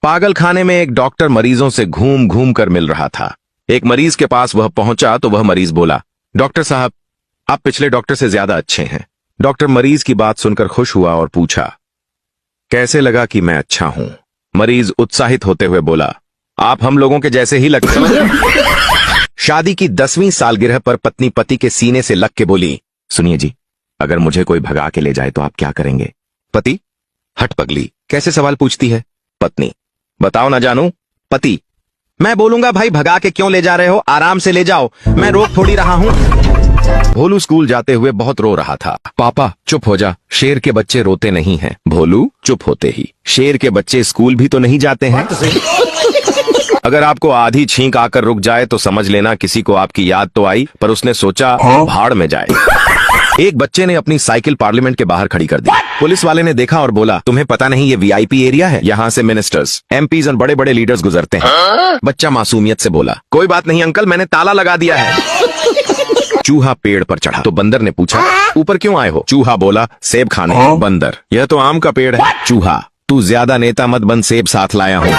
पागल खाने में एक डॉक्टर मरीजों से घूम घूम कर मिल रहा था। एक मरीज के पास वह पहुंचा तो वह मरीज बोला, डॉक्टर साहब, आप पिछले डॉक्टर से ज्यादा अच्छे हैं। डॉक्टर मरीज की बात सुनकर खुश हुआ और पूछा, कैसे लगा कि मैं अच्छा हूं? मरीज उत्साहित होते हुए बोला, आप हम लोगों के जैसे ही लगते हैं। शादी की 10वीं सालगिरह पर पत्नी पति के सीने से लग के बोली, सुनिए जी, अगर मुझे कोई भगा के ले जाए तो आप क्या करेंगे? पति, हट पगली, कैसे सवाल पूछती है? पत्नी, बताओ ना जानू। पति, मैं बोलूंगा भाई, भगा के क्यों ले जा रहे हो? आराम से ले जाओ, मैं रोक थोड़ी रहा हूं। भोलू स्कूल जाते हुए बहुत रो रहा था। पापा चुप हो जा, शेर के बच्चे रोते नहीं हैं। भोलू चुप होते ही, शेर के बच्चे स्कूल भी तो नहीं जाते हैं। अगर आपको आधी छींक आकर रुक जाए तो समझ लेना किसी को आपकी याद तो आई, पर उसने सोचा भाड़ में जाए। एक बच्चे ने अपनी साइकिल पार्लियामेंट के बाहर खड़ी कर दी। पुलिस वाले ने देखा और बोला, तुम्हें पता नहीं ये वीआईपी एरिया है, यहाँ से मिनिस्टर्स, एमपीज और बड़े बड़े लीडर्स गुजरते हैं। बच्चा मासूमियत से बोला, कोई बात नहीं अंकल, मैंने ताला लगा दिया है। चूहा पेड़ पर चढ़ा तो बंदर ने पूछा, ऊपर क्यों आए हो? चूहा बोला, सेब खाने। बंदर, यह तो आम का पेड़ है। चूहा, तू ज्यादा नेता मत बन, सेब साथ लाया हूँ।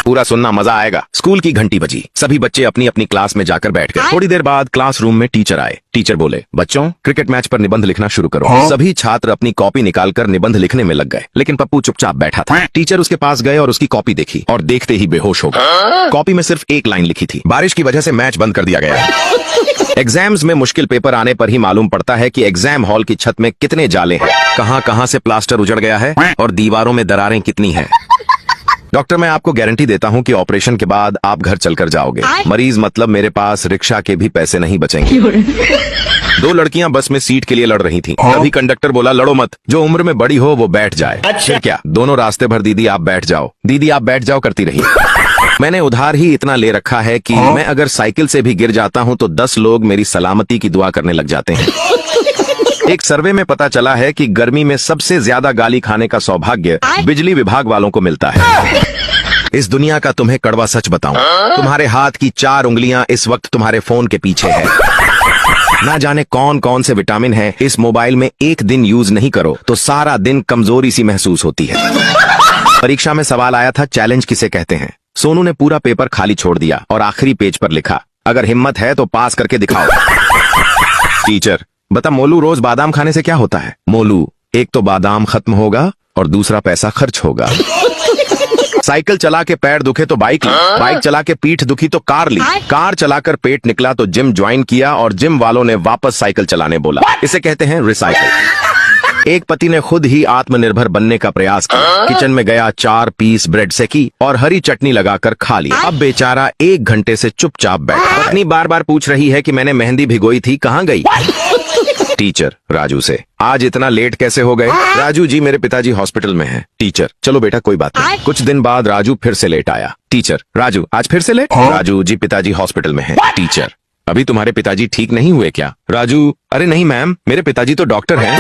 पूरा सुनना, मजा आएगा। स्कूल की घंटी बजी, सभी बच्चे अपनी अपनी क्लास में जाकर बैठ गए। थोड़ी देर बाद क्लासरूम में टीचर आए। टीचर बोले, बच्चों, क्रिकेट मैच पर निबंध लिखना शुरू करो। सभी छात्र अपनी कॉपी निकालकर निबंध लिखने में लग गए, लेकिन पप्पू चुपचाप बैठा था। टीचर उसके पास गए और उसकी कॉपी देखी और देखते ही बेहोश हो गए। कॉपी में सिर्फ एक लाइन लिखी थी, बारिश की वजह से मैच बंद कर दिया गया। एग्जाम्स में मुश्किल पेपर आने पर ही मालूम पड़ता है कि एग्जाम हॉल की छत में कितने जाले हैं, कहां से प्लास्टर उजड़ गया है और दीवारों में दरारें कितनी हैं। डॉक्टर, मैं आपको गारंटी देता हूं कि ऑपरेशन के बाद आप घर चलकर जाओगे। मरीज, मतलब मेरे पास रिक्शा के भी पैसे नहीं बचेंगे। दो लड़कियां बस में सीट के लिए लड़ रही थीं। तभी कंडक्टर बोला, लड़ो मत, जो उम्र में बड़ी हो वो बैठ जाए। अच्छा क्या? दोनों रास्ते भर दीदी आप बैठ जाओ, दीदी आप बैठ जाओ करती रही। मैंने उधार ही इतना ले रखा है कि मैं अगर साइकिल से भी गिर जाता हूं तो 10 लोग मेरी सलामती की दुआ करने लग जाते हैं। एक सर्वे में पता चला है कि गर्मी में सबसे ज्यादा गाली खाने का सौभाग्य बिजली विभाग वालों को मिलता है। इस दुनिया का तुम्हें कड़वा सच बताऊं, तुम्हारे हाथ की 4 उंगलियां इस वक्त तुम्हारे फोन के पीछे है। ना जाने कौन कौन से विटामिन हैं इस मोबाइल में, एक दिन यूज नहीं करो तो सारा दिन कमजोरी सी महसूस होती है। परीक्षा में सवाल आया था, चैलेंज किसे कहते हैं? सोनू ने पूरा पेपर खाली छोड़ दिया और आखिरी पेज पर लिखा, अगर हिम्मत है तो पास करके दिखाओ। टीचर, बता मोलू, रोज बादाम खाने से क्या होता है? मोलू, एक तो बादाम खत्म होगा और दूसरा पैसा खर्च होगा। साइकिल चला के पैर दुखे तो बाइक ली, बाइक चला के पीठ दुखी तो कार ली, कार चलाकर पेट निकला तो जिम ज्वाइन किया और जिम वालों ने वापस साइकिल चलाने बोला। इसे कहते हैं रिसाइकिल। एक पति ने खुद ही आत्मनिर्भर बनने का प्रयास किया। किचन में गया, 4 पीस ब्रेड सेकी और हरी चटनी लगाकर खा लिया। अब बेचारा 1 घंटे से चुपचाप बैठा। पत्नी बार बार पूछ रही है कि मैंने मेहंदी भिगोई थी, कहाँ गई? टीचर राजू से, आज इतना लेट कैसे हो गए? राजू जी, मेरे पिताजी हॉस्पिटल में हैं। टीचर, चलो बेटा कोई बात नहीं। कुछ दिन बाद राजू फिर से लेट आया। टीचर, राजू आज फिर से लेट? राजू जी, पिताजी हॉस्पिटल में हैं। टीचर, अभी तुम्हारे पिताजी ठीक नहीं हुए क्या? राजू, अरे नहीं मैम, मेरे पिताजी तो डॉक्टर हैं।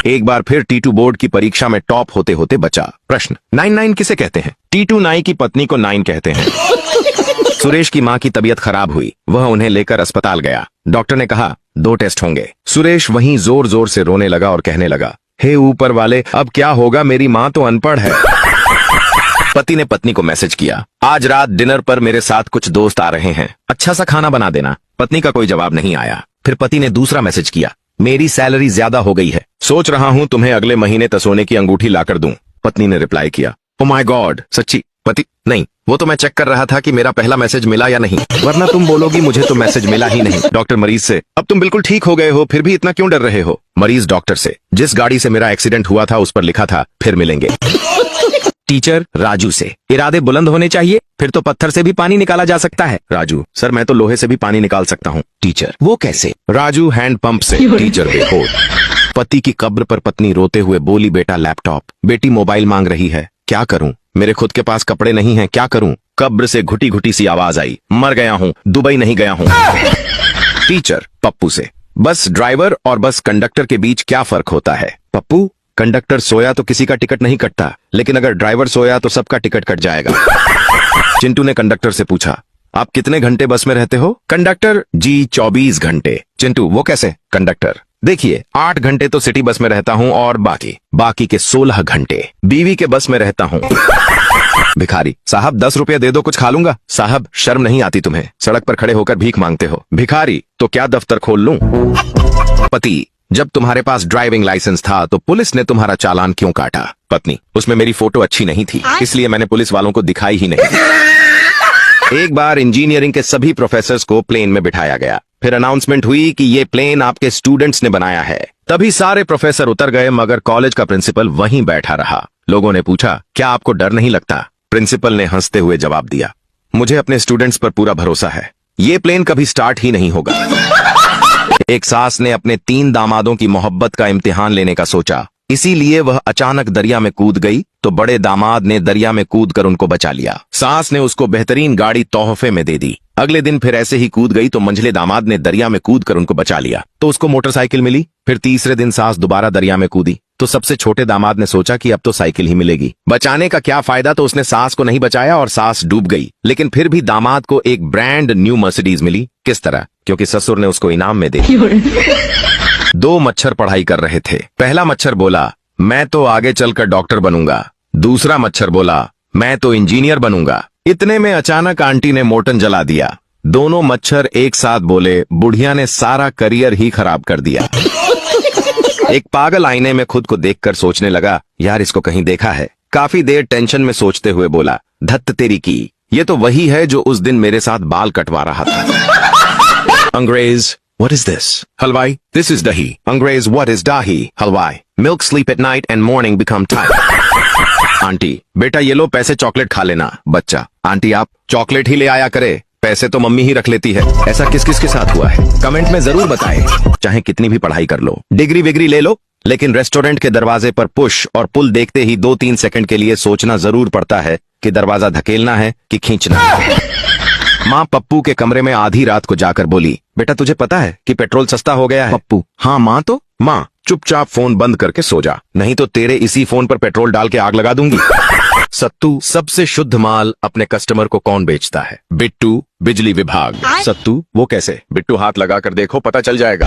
एक बार फिर टीटू बोर्ड की परीक्षा में टॉप होते होते बचा। प्रश्न, 9 किसे कहते हैं? टीटू नाई की पत्नी को 9 कहते हैं। सुरेश की माँ की तबीयत खराब हुई, वह उन्हें लेकर अस्पताल गया। डॉक्टर ने कहा 2 टेस्ट होंगे। सुरेश वहीं जोर जोर से रोने लगा और कहने लगा, हे ऊपर वाले, अब क्या होगा, मेरी माँ तो अनपढ़ है। पति ने पत्नी को मैसेज किया, आज रात डिनर पर मेरे साथ कुछ दोस्त आ रहे हैं, अच्छा सा खाना बना देना। पत्नी का कोई जवाब नहीं आया। फिर पति ने दूसरा मैसेज किया, मेरी सैलरी ज्यादा हो गई है, सोच रहा हूँ तुम्हें अगले महीने तसोने की अंगूठी लाकर दूं। पत्नी ने रिप्लाई किया, ओ माय गॉड, सच्ची? पति, नहीं, वो तो मैं चेक कर रहा था कि मेरा पहला मैसेज मिला या नहीं, वरना तुम बोलोगी मुझे तो मैसेज मिला ही नहीं। डॉक्टर मरीज से, अब तुम बिल्कुल ठीक हो गए हो, फिर भी इतना क्यों डर रहे हो? मरीज डॉक्टर से, जिस गाड़ी से मेरा एक्सीडेंट हुआ था उस पर लिखा था फिर मिलेंगे। टीचर राजू से, इरादे बुलंद होने चाहिए, फिर तो पत्थर से भी पानी निकाला जा सकता है। राजू, सर मैं तो लोहे से भी पानी निकाल सकता हूँ। टीचर, वो कैसे? राजू, हैंड पंप से। टीचर बेहोश। पति की कब्र पर पत्नी रोते हुए बोली, बेटा लैपटॉप, बेटी मोबाइल मांग रही है, क्या करूं? मेरे खुद के पास कपड़े नहीं हैं, क्या करूं? कब्र से घुटी घुटी सी आवाज आई, मर गया हूं, दुबई नहीं गया हूं। टीचर पप्पू से, बस ड्राइवर और बस कंडक्टर के बीच क्या फर्क होता है? पप्पू, कंडक्टर सोया तो किसी का टिकट नहीं कटता, लेकिन अगर ड्राइवर सोया तो सबका टिकट कट जाएगा। चिंटू ने कंडक्टर से पूछा, आप कितने घंटे बस में रहते हो? कंडक्टर, जी 24 घंटे। चिंटू, वो कैसे? कंडक्टर, देखिए 8 घंटे तो सिटी बस में रहता हूँ और बाकी के 16 घंटे बीवी के बस में रहता हूँ। भिखारी साहब 10 रुपए दे दो, कुछ खा लूंगा। साहब शर्म नहीं आती तुम्हें, सड़क पर खड़े होकर भीख मांगते हो। भिखारी तो क्या दफ्तर खोल लूं। पति जब तुम्हारे पास ड्राइविंग लाइसेंस था तो पुलिस ने तुम्हारा चालान क्यों काटा। पत्नी उसमें मेरी फोटो अच्छी नहीं थी, इसलिए मैंने पुलिस वालों को दिखाई ही नहीं। एक बार इंजीनियरिंग के सभी प्रोफेसर्स को प्लेन में बिठाया गया, फिर अनाउंसमेंट हुई कि ये प्लेन आपके स्टूडेंट्स ने बनाया है। तभी सारे प्रोफेसर उतर गए, मगर कॉलेज का प्रिंसिपल वहीं बैठा रहा। लोगों ने पूछा, क्या आपको डर नहीं लगता। प्रिंसिपल ने हंसते हुए जवाब दिया, मुझे अपने स्टूडेंट्स पर पूरा भरोसा है, ये प्लेन कभी स्टार्ट ही नहीं होगा। एक सास ने अपने 3 दामादों की मोहब्बत का इम्तिहान लेने का सोचा, इसीलिए वह अचानक दरिया में कूद गई तो बड़े दामाद ने दरिया में कूदकर उनको बचा लिया। सास ने उसको बेहतरीन गाड़ी तोहफे में दे दी। अगले दिन फिर ऐसे ही कूद गई तो मंझले दामाद ने दरिया में कूदकर उनको बचा लिया, तो उसको मोटरसाइकिल मिली। फिर तीसरे दिन सास दोबारा दरिया में कूदी तो सबसे छोटे दामाद ने सोचा कि अब तो साइकिल ही मिलेगी, बचाने का क्या फायदा, तो उसने सास को नहीं बचाया और सास डूब गई। लेकिन फिर भी दामाद को एक ब्रांड न्यू मर्सिडीज मिली। किस तरह? क्योंकि ससुर ने उसको इनाम में दे दी। 2 मच्छर पढ़ाई कर रहे थे। पहला मच्छर बोला, मैं तो आगे चलकर डॉक्टर बनूंगा। दूसरा मच्छर बोला, मैं तो इंजीनियर बनूंगा। इतने में अचानक आंटी ने मोटन जला दिया। दोनों मच्छर एक साथ बोले, बुढ़िया ने सारा करियर ही खराब कर दिया। एक पागल आईने में खुद को देखकर सोचने लगा, यार इसको कहीं देखा है। काफी देर टेंशन में सोचते हुए बोला, धत्त तेरी की, ये तो वही है जो उस दिन मेरे साथ बाल कटवा रहा था। अंग्रेज, what is this? हलवाई, this is dahi. अंग्रेज, what is dahi? हलवाई, milk sleep at night and morning become tired. Aunty, बेटा ये लो पैसे, चॉकलेट खा लेना। बच्चा, आंटी आप चॉकलेट ही ले आया करे, पैसे तो मम्मी ही रख लेती है। ऐसा किस किस के साथ हुआ है कमेंट में जरूर बताएं। चाहे कितनी भी पढ़ाई कर लो, डिग्री विग्री ले लो, लेकिन रेस्टोरेंट के दरवाजे पर पुश और पुल देखते ही 2-3 सेकंड के लिए सोचना जरूर पड़ता है कि दरवाजा धकेलना है कि खींचना है। माँ पप्पू के कमरे में आधी रात को जाकर बोली, बेटा तुझे पता है कि पेट्रोल सस्ता हो गया है। पप्पू, हाँ माँ तो। माँ, चुपचाप फोन बंद करके सो जा, नहीं तो तेरे इसी फोन पर पेट्रोल डाल के आग लगा दूंगी। सत्तू, सबसे शुद्ध माल अपने कस्टमर को कौन बेचता है? बिट्टू, बिजली विभाग। सत्तू, वो कैसे? बिट्टू हाथ लगा कर देखो, पता चल जाएगा।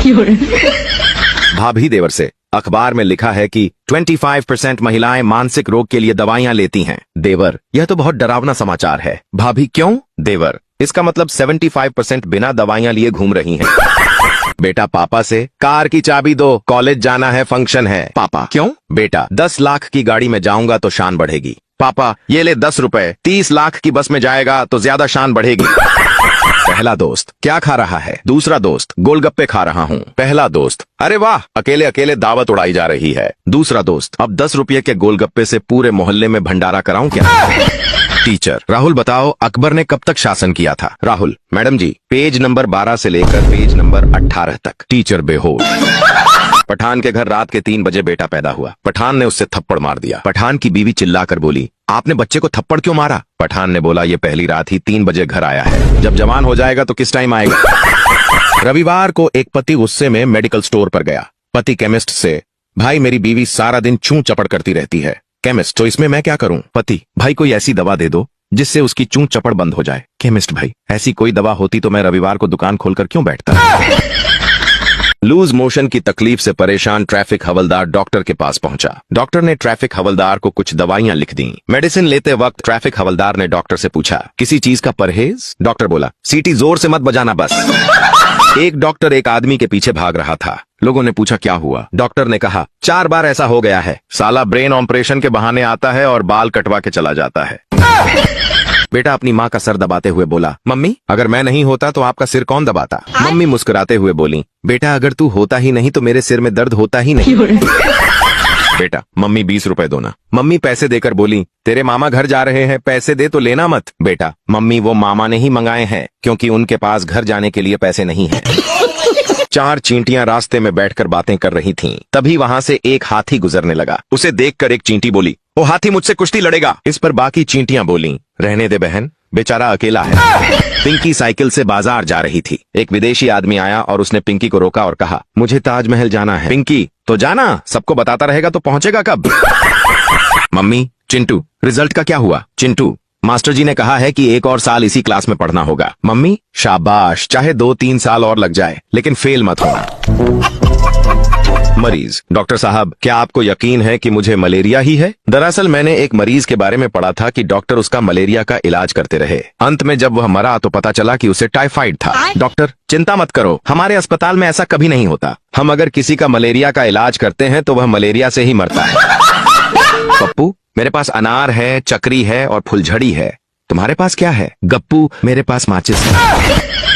भाभी देवर से, अखबार में लिखा है कि 25% महिलाएं मानसिक रोग के लिए दवाइयां लेती हैं। देवर, यह तो बहुत डरावना समाचार है। भाभी, क्यों? देवर, इसका मतलब 75% बिना दवाइयां लिए घूम रही हैं। बेटा पापा से, कार की चाबी दो, कॉलेज जाना है, फंक्शन है। पापा, क्यों? बेटा, 10 लाख की गाड़ी में जाऊंगा तो शान बढ़ेगी। पापा, ये ले 10 रुपए, 30 लाख की बस में जाएगा तो ज्यादा शान बढ़ेगी। पहला दोस्त, क्या खा रहा है? दूसरा दोस्त, गोलगप्पे खा रहा हूँ। पहला दोस्त, अरे वाह, अकेले अकेले दावत उड़ाई जा रही है। दूसरा दोस्त, अब 10 रुपये के गोलगप्पे से पूरे मोहल्ले में भंडारा कराऊं क्या? टीचर, राहुल बताओ अकबर ने कब तक शासन किया था? राहुल, मैडम जी, पेज नंबर 12 से लेकर पेज नंबर 18 तक। टीचर बेहोश। पठान के घर रात के 3 बजे बेटा पैदा हुआ। पठान ने उससे थप्पड़ मार दिया। पठान की बीवी चिल्लाकर बोली, आपने बच्चे को थप्पड़ क्यों मारा? पठान ने बोला, ये पहली रात ही 3 बजे घर आया है, जब जवान हो जाएगा तो किस टाइम आएगा। रविवार को एक पति गुस्से में मेडिकल स्टोर पर गया। पति केमिस्ट से, भाई मेरी बीवी सारा दिन चूं चपड़ करती रहती है। केमिस्ट, तो इसमें मैं क्या करूं? पति, भाई कोई ऐसी दवा दे दो जिससे उसकी चूं चपड़ बंद हो जाए। केमिस्ट, भाई ऐसी कोई दवा होती तो मैं रविवार को दुकान खोलकर क्यों बैठता। लूज मोशन की तकलीफ से परेशान ट्रैफिक हवलदार डॉक्टर के पास पहुंचा। डॉक्टर ने ट्रैफिक हवलदार को कुछ दवाइयां लिख दी। मेडिसिन लेते वक्त ट्रैफिक हवलदार ने डॉक्टर से पूछा, किसी चीज का परहेज? डॉक्टर बोला, सीटी जोर से मत बजाना बस। एक डॉक्टर एक आदमी के पीछे भाग रहा था। लोगों ने पूछा, क्या हुआ? डॉक्टर ने कहा, 4 बार ऐसा हो गया है, साला ब्रेन ऑपरेशन के बहाने आता है और बाल कटवा के चला जाता है। बेटा अपनी माँ का सर दबाते हुए बोला, मम्मी अगर मैं नहीं होता तो आपका सिर कौन दबाता? मम्मी मुस्कुराते हुए बोली, बेटा अगर तू होता ही नहीं तो मेरे सिर में दर्द होता ही नहीं। बेटा, मम्मी 20 रुपए दो ना। मम्मी पैसे देकर बोली, तेरे मामा घर जा रहे हैं, पैसे दे तो लेना मत। बेटा, मम्मी वो मामा ने ही मंगाए हैं क्योंकि उनके पास घर जाने के लिए पैसे नहीं हैं। 4 चींटियां रास्ते में बैठकर बातें कर रही थीं। तभी वहां से एक हाथी गुजरने लगा। उसे देखकर एक चींटी बोली, वो हाथी मुझसे कुश्ती लड़ेगा। इस पर बाकी चींटियां बोलीं, रहने दे बहन, बेचारा अकेला है। पिंकी साइकिल से बाजार जा रही थी। एक विदेशी आदमी आया और उसने पिंकी को रोका और कहा, मुझे ताजमहल जाना है। पिंकी, तो जाना, सबको बताता रहेगा तो पहुंचेगा कब? मम्मी, चिंटू, रिजल्ट का क्या हुआ? चिंटू, मास्टर जी ने कहा है कि 1 और साल इसी क्लास में पढ़ना होगा। मम्मी शाबाश, चाहे 2-3 साल और लग जाए लेकिन फेल मत होना। मरीज, डॉक्टर साहब क्या आपको यकीन है कि मुझे मलेरिया ही है? दरअसल मैंने एक मरीज के बारे में पढ़ा था कि डॉक्टर उसका मलेरिया का इलाज करते रहे। अंत में जब वह मरा तो पता चला कि उसे टाइफाइड था। डॉक्टर चिंता मत करो, हमारे अस्पताल में ऐसा कभी नहीं होता। हम अगर किसी का मलेरिया का इलाज करते हैं तो वह मलेरिया से ही मरता है। पप्पू, मेरे पास अनार है, चक्री है और फुलझड़ी है। तुम्हारे पास क्या है? गप्पू, मेरे पास माचिस है।